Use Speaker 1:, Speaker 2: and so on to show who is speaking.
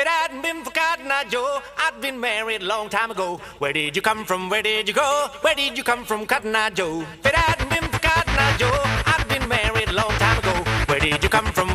Speaker 1: it hadn't been for Cotton Eye Joe, I'd been married a long time ago. Where did you come from? Where did you go? Where did you come from, Cotton Eye Joe? If it hadn't been for Cotton Eye Joe, I'd been married a long time ago. Where did you come from?